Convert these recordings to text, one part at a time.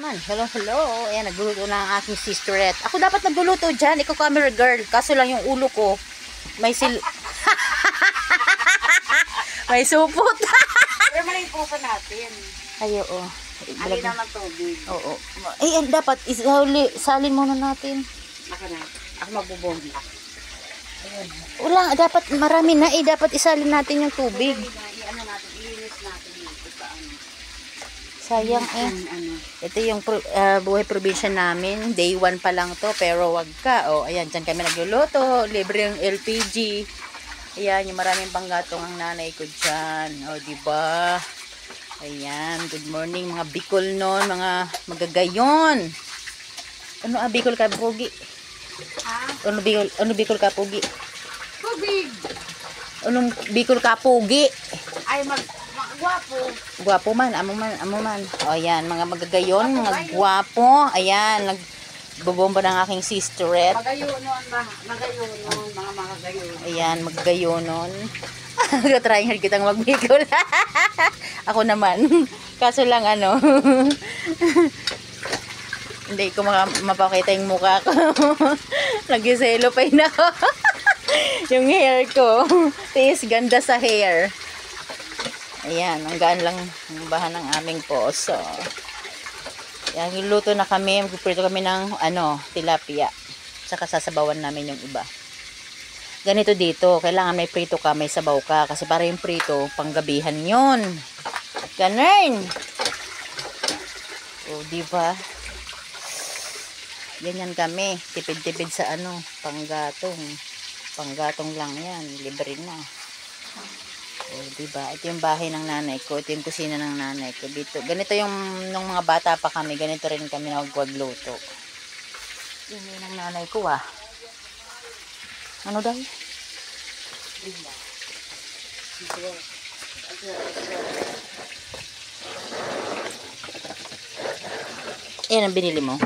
naman. Hello, hello. Ayan, nagluluto na ang aking sisterette. Ako dapat nagluluto dyan. Ikaw camera girl. Kaso lang yung ulo ko. May may supot. Pero maling po pa natin. Ay, oo. Alin naman tubig. Oo. Eh, dapat salin muna natin. Ako na. Ako magbubomba. Wala, dapat marami na eh. Dapat isalin natin yung tubig. Ano natin, ilinis natin yung ano. Sayang eh. Ito yung buhay probinsya namin. Day 1 pa lang to. Pero wag ka. O, ayan, dyan kami nagluluto. Libre yung LPG. Ayan, yung maraming panggatong ang nanay ko dyan. O, diba? Ayan, good morning mga Bicol nun. Mga magagayon. Ano Bicol ka, Pugi? Ha? Ano Bicol ka, Pugi? Tubig! Anong Bicol ka, Pugi? Ay, magwapo. Gwapo man, amo man. O, ayan, mga magagayon, mga gwapo. Ayan, nagbobomba ng aking sisterette. Magayonon, mga magagayon. Ayan, magagayonon. Trying hard kitang magbikol. Ako naman. Kaso lang ano. Hindi ko mapakita yung mukha ko. Nag-iselo pa yun ako. Yung hair ko. Tiis ganda sa hair. Ayan, ang gaan lang ang bahan ng aming poso. Ayan, niluto na kami. Magprito kami ng tilapia. Saka sasabawan namin yung iba. Ganito dito, kailangan may prito ka, may sabaw ka. Kasi para yung prito, panggabihan yon. Ganun. O, diba? Ganyan kami. Tipid-tipid sa panggatong. Panggatong lang yan. Libre na. O, diba? Ito yung bahay ng nanay ko. Ito yung kusina ng nanay ko. Dito. Ganito yung, nung mga bata pa kami, ganito rin kami nagwagluto. Yun yung ng nanay ko Ano daw? Yan ang binili mo.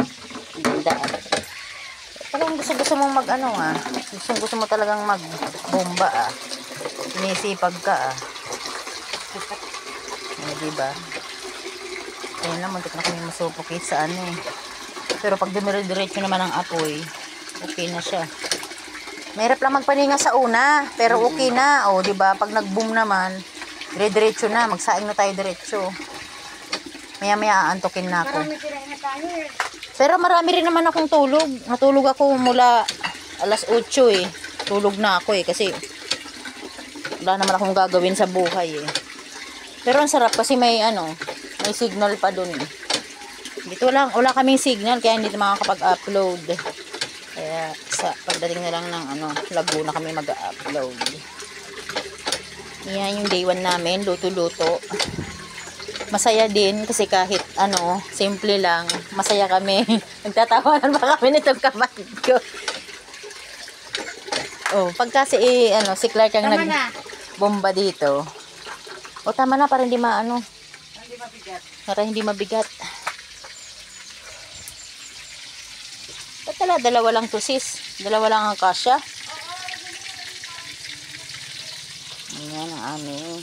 Ganda. Talagang gusto mong gusto mo talagang magbomba Sinisipag ka diba? Ayun lang, muntik na kami masupokit sa Pero pag dumire-diretso naman ang apoy, okay na siya. Mahirap lang magpaninga sa una, pero okay na. O, diba? Pag nag-boom naman, dire-diretso na. Magsaing na tayo diretso. Maya-maya aantokin na ako. Pero marami rin naman akong tulog. Natulog ako mula alas 8 eh. Tulog na ako kasi wala naman akong gagawin sa buhay eh. Pero ang sarap kasi may signal pa dun eh. Dito wala kaming signal kaya hindi makakapag-upload. Kaya pagdating na lang ng Laguna kami mag-upload. Yan yung day 1 namin, luto-luto. Masaya din kasi kahit simple lang, masaya kami. Nagtatawanan pa kami nitong kapatid ko. Oh, pag kasi si Clark ang nagbomba dito. O tama na para hindi Hindi mabigat. Para hindi mabigat. Dalawa lang to sis. Dalawa lang ang kasya. Ayan ang aming.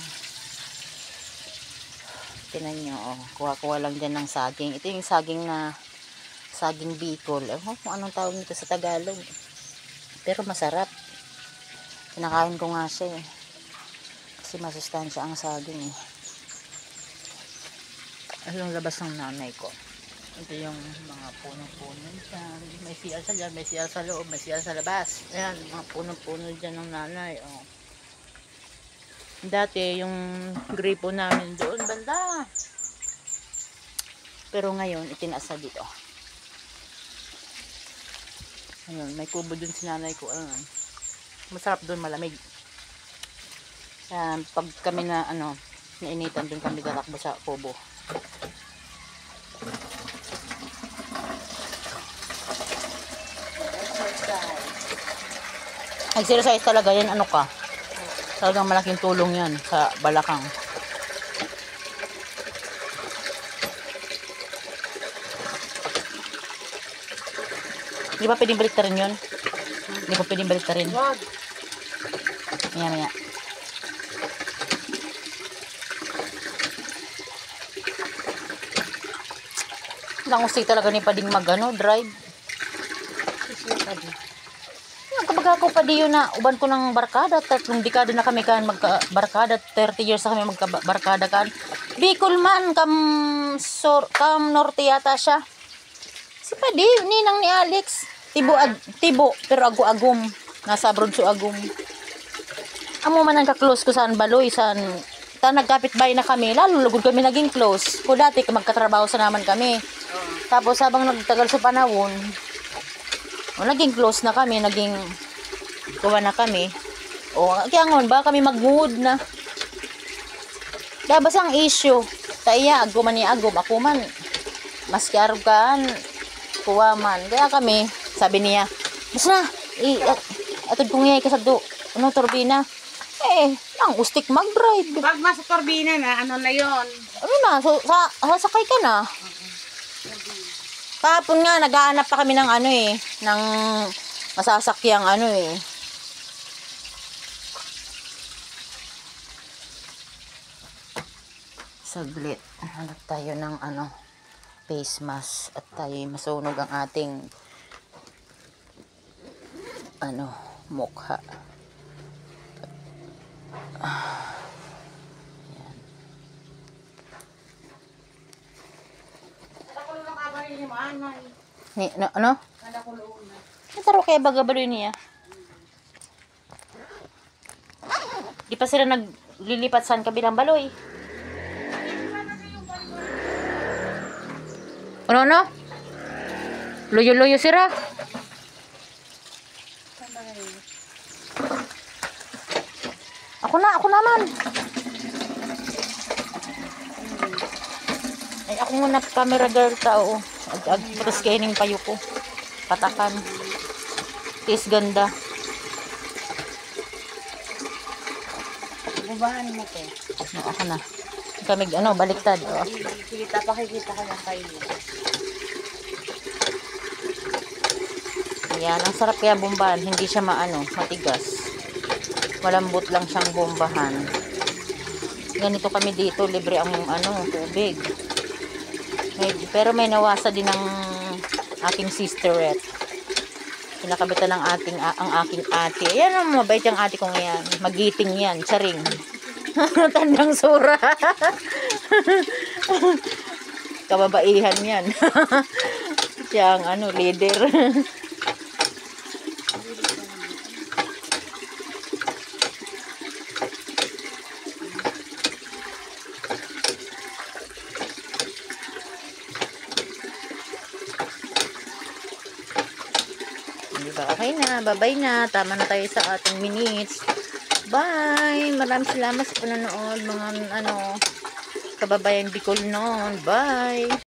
Tinan nyo. Kuha-kuha lang dyan ng saging. Ito yung saging Bicol. Kung anong tawag nito sa Tagalog. Pero masarap. Kinakain ko nga siya eh. Kasi masustansya ang saging eh. Ayun yung labas ng nanay ko. Ito yung mga puno-puno dyan. May CR sa dyan, may CR sa loob, may CR sa labas. Ayan, mga puno-puno dyan ng nanay. Oh. Dati, yung gripo namin doon, banda. Pero ngayon, itinaas na dito. Ayun, may kubo dun si nanay ko. Masarap doon, malamig. Pag kami nainitan, doon kami tatakbo sa kubo. Exercise talaga yan, talagang malaking tulong yan sa balakang. Di ba pwedeng baliktarin yun? Di ba pwedeng baliktarin? Maya. Lang usik talaga ni Pading magano drive. Yan, kapag ako pa diyo na uban ko ng barkada, 3 dekada na kami kan magka-barkada, 30 years na kami magka-barkada kan. Bicol man, kam norte yata siya. Si Padi, ninang ni Alex. Tibo, pero agum. Nasa abroad so agum. Amo man ang ka-close ko saan Baloy, saan ta nagkapit-bahay na kami, lalo lugod kami naging close. Ko dati magkatrabaho sa naman kami. Tapos habang nagtagal sa panahon, naging close na kami, naging kuha na kami. O kaya ngon ba kami mag-mood na. Dabas ang issue. Taya agum man ni agum, ako man mas kiargan kuha man. Kaya kami, sabi niya, basta atod kong iyay kasado, ano turbina. Ang ustik mag-drive. Pag masa turbina na, ano na yon? Ano na, sasakay ka na. Kahapon nga, naghahanap pa kami ng ano ng masasakyang ano Saglit. Hanap tayo ng face mask at tayo masunog ang ating mukha. Ano? Nataro kaya bagabaloy niya. Di pa sila naglilipat saan kabilang baloy. Ano? Luyo-luyo sira. Ako naman. Ay, ako muna camera girl tao. Terus kaining payo ko. Patakan. Tis ganda. Bubahan mo ko. Ako na. Kami, baliktad. Pakikita ko lang kayo. Ayan, ang sarap kaya bombahan. Hindi siya matigas. Malambot lang siyang bombahan. Ganito kami dito. Libre ang tubig. Pero may nawasa din ng aking sisterette. Pinakabitan ng ang aking ate. Ayan ang mabait yung ate ko ngayon. Magiting yan. Charing. Tandang sura. Kababaihan yan. Siya ang leader. Diba? Okay na. Bye-bye na. Tama na tayo sa ating minutes. Bye! Maraming salamat sa panonood mga kababayan Bicol noon. Bye!